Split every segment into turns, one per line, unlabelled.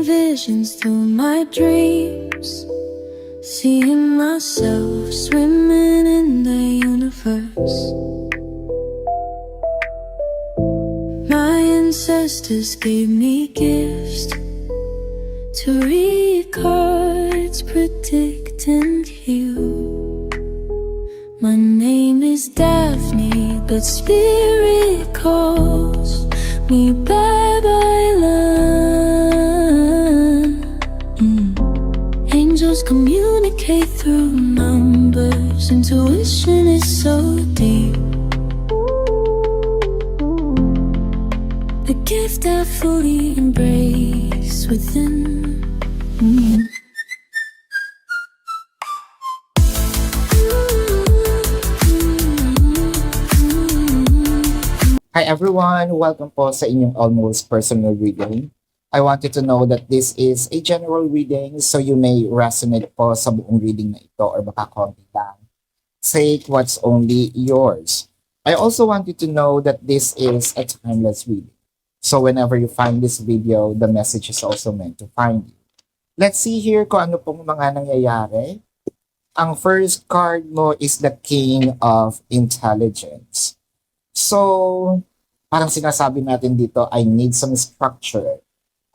visions through my dreams, seeing myself swimming in the universe. My ancestors gave me gifts to read cards, predict and heal. My name is Daphne, but spirit calls me Babylon. Angels communicate through numbers. Intuition is so deep. The gift I fully embrace within.
Hi everyone! Welcome po sa inyong almost personal reading. I want you to know that this is a general reading, so you may resonate po sa buong reading na ito or baka konti lang. Take what's only yours. I also want you to know that this is a timeless reading. So whenever you find this video, the message is also meant to find you. Let's see here kung ano pong mga nangyayari. Ang first card mo is the King of Intelligence. So, parang sinasabi natin dito, I need some structure.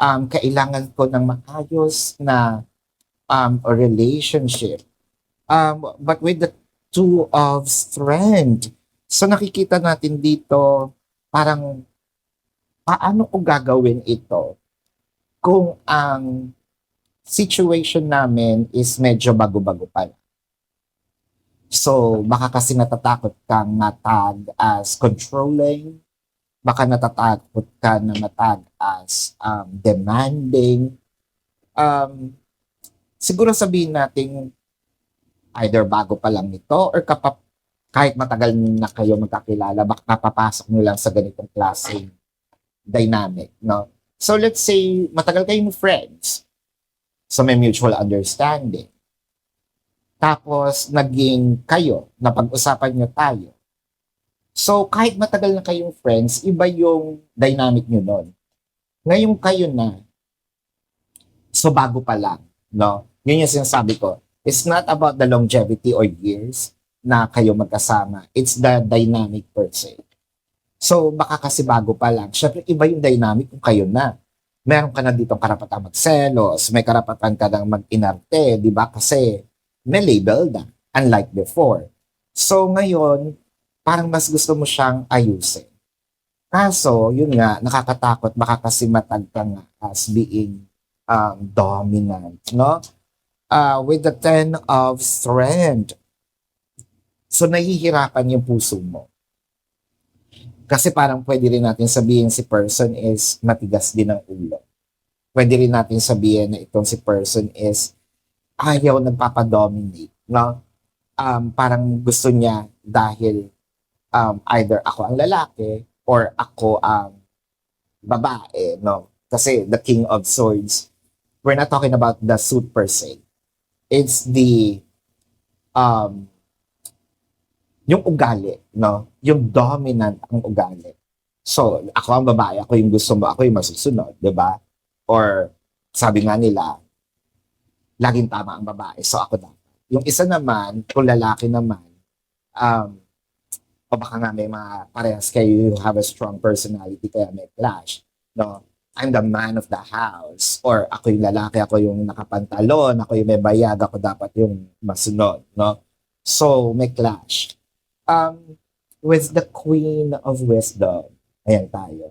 Kailangan ko ng maayos na relationship. But with the Two of Strength, so nakikita natin dito, parang paano ko gagawin ito kung ang situation namin is medyo bago-bago pa. So, baka kasi natatakot kang matag as controlling, baka natatakot ka na matag as demanding. Siguro sabihin natin, either bago pa lang nito or kahit matagal na kayo magkakilala, baka papasok nyo lang sa ganitong klaseng dynamic, no? So, let's say, matagal kayong friends. So, may mutual understanding. Tapos, naging kayo, napag-usapan nyo tayo. So, kahit matagal na kayong friends, iba yung dynamic nyo nun. Ngayon kayo na, so bago pa lang, no? Yun yung sinasabi ko. It's not about the longevity or years na kayo magkasama. It's the dynamic per se. So, baka kasi bago pa lang. Syempre, iba yung dynamic kung kayo na. Meron ka na ditong karapatan magselos, may karapatan ka ng mag-inarte, di ba? Kasi, may label na, unlike before. So ngayon, parang mas gusto mo siyang ayusin. Kaso, yun nga, nakakatakot, baka kasi matag ka nga as being dominant, no? With the Ten of Strength. So nahihirapan yung puso mo. Kasi parang pwede rin natin sabihin si person is matigas din ang ulo. Pwede rin natin sabihin na itong si person is ayaw nagpapadominate, no? Parang gusto niya dahil either ako ang lalaki or ako ang babae, no? Kasi the King of Swords, we're not talking about the suit per se. It's the yung ugali, no? Yung dominant ang ugali. So, ako ang babae, ako yung gusto mo, ako yung masusunod, di ba? Or sabi nga nila, laging tama ang babae, so ako dapat. Yung isa naman, kung lalaki naman, o baka nga may mga parehas kayo, you have a strong personality, kaya may clash. No? I'm the man of the house. Or ako yung lalaki, ako yung nakapantalon, ako yung may bayag, ako dapat yung masunod. No? So, may clash. With the Queen of Wisdom, ayan tayo.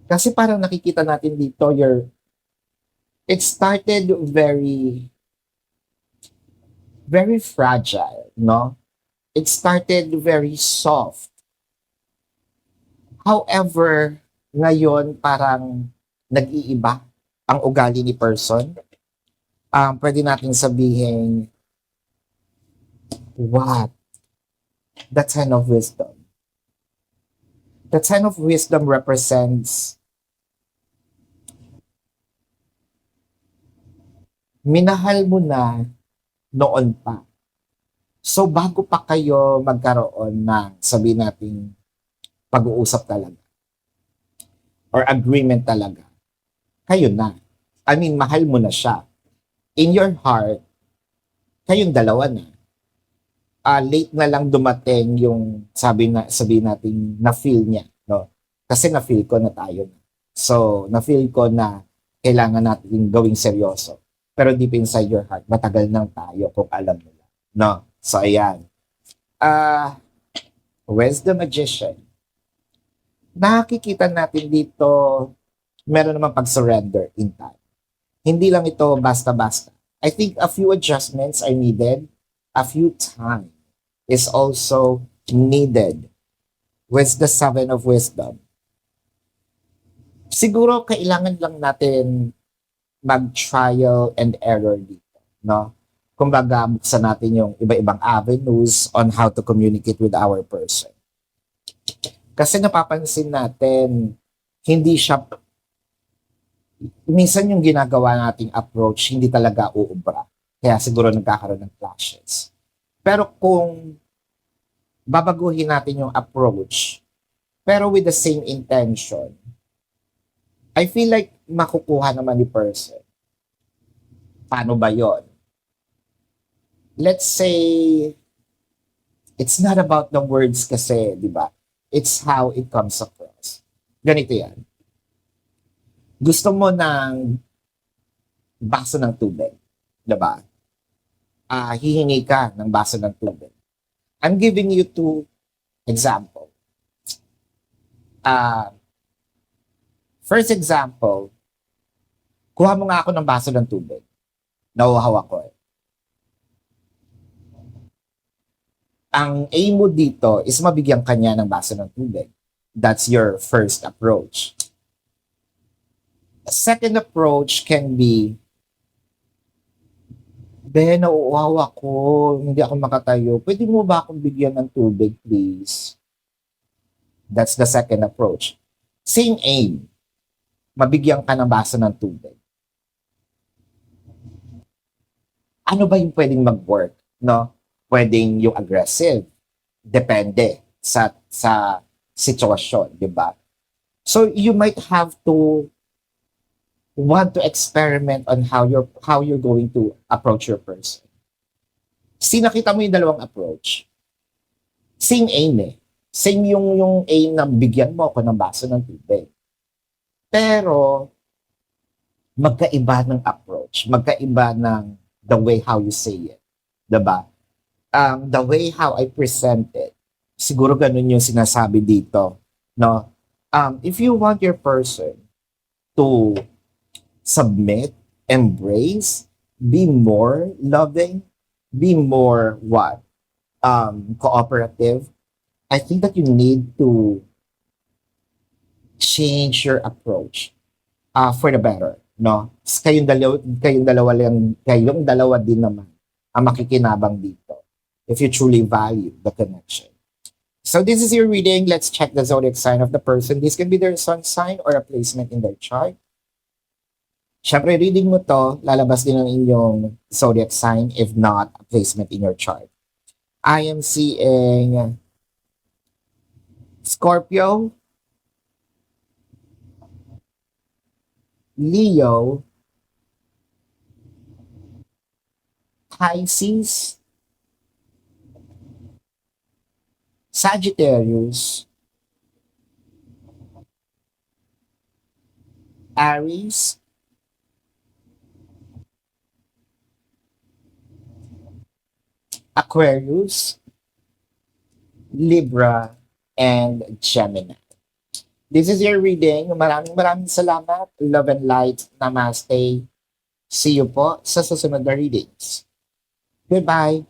Kasi parang nakikita natin dito, it started very fragile, no? It started very soft. However, ngayon parang nag-iiba ang ugali ni person. Pwede natin sabihin, what? The Ten of Wisdom. The Ten of Wisdom represents minahal mo na noon pa. So bago pa kayo magkaroon ng, sabihin natin, pag-uusap talaga. or agreement talaga, kayo na. I mean, mahal mo na siya. In your heart, kayong dalawa na. Late na lang dumating yung sabi natin na feel niya, no? Kasi na feel ko na tayo na. So, na feel ko na kailangan natin gawing seryoso. Pero deep inside your heart, matagal nang tayo kung alam mo lang, no? So, ayan. Where's the magician? Nakikita natin dito, meron naman pag-surrender in time. Hindi lang ito basta-basta. I think a few adjustments are needed. A few time is also needed. With the 7 of wisdom. Siguro kailangan lang natin mag-trial and error dito, no? Kumbaga, buksan natin yung iba-ibang avenues on how to communicate with our person. Kasi napapansin natin, hindi siya, minsan yung ginagawa nating approach, hindi talaga uubra. Kaya siguro nagkakaroon ng clashes. Pero kung babaguhin natin yung approach, pero with the same intention, I feel like makukuha naman ni person. Paano ba yon? Let's say, it's not about the words kasi, di ba? It's how it comes across. Ganito yan. Gusto mo ng baso ng tubig, di ba? Hihingi ka ng baso ng tubig. I'm giving you 2 example. First example, kuha mo nga ako ng baso ng tubig. Nauhaw ako eh. Ang aim mo dito is mabigyan kanya ng baso ng tubig. That's your first approach. A second approach can be, nauuhaw ako, hindi ako makatayo. Pwede mo ba akong bigyan ng tubig, please? That's the second approach. Same aim. Mabigyan ka ng baso ng tubig. Ano ba yung pwedeng mag-work, no? Pwedeng yung aggressive. Depende sa sitwasyon, di ba? So you might have to want to experiment on how you're going to approach your person. Sinakita mo yung dalawang approach. Same aim eh. Same yung aim na bigyan mo ako ng baso ng tubig. Pero magkaiba ng approach, magkaiba ng the way how you say it. Diba? The way how I present it, siguro ganun yung sinasabi dito. No? If you want your person to submit, embrace, be more loving, be more cooperative, I think that you need to change your approach for the better, no? Kayong dalawa din naman ang makikinabang dito if you truly value the connection. So this is your reading. Let's check the zodiac sign of the person. This can be their sun sign or a placement in their chart. Syempre, reading mo to, lalabas din ang inyong zodiac sign, if not a placement in your chart. I am seeing Scorpio, Leo, Pisces, Sagittarius, Aries, Aquarius, Libra, and Gemini. This is your reading. Maraming salamat. Love and light. Namaste. See you po sa susunod na readings. Goodbye.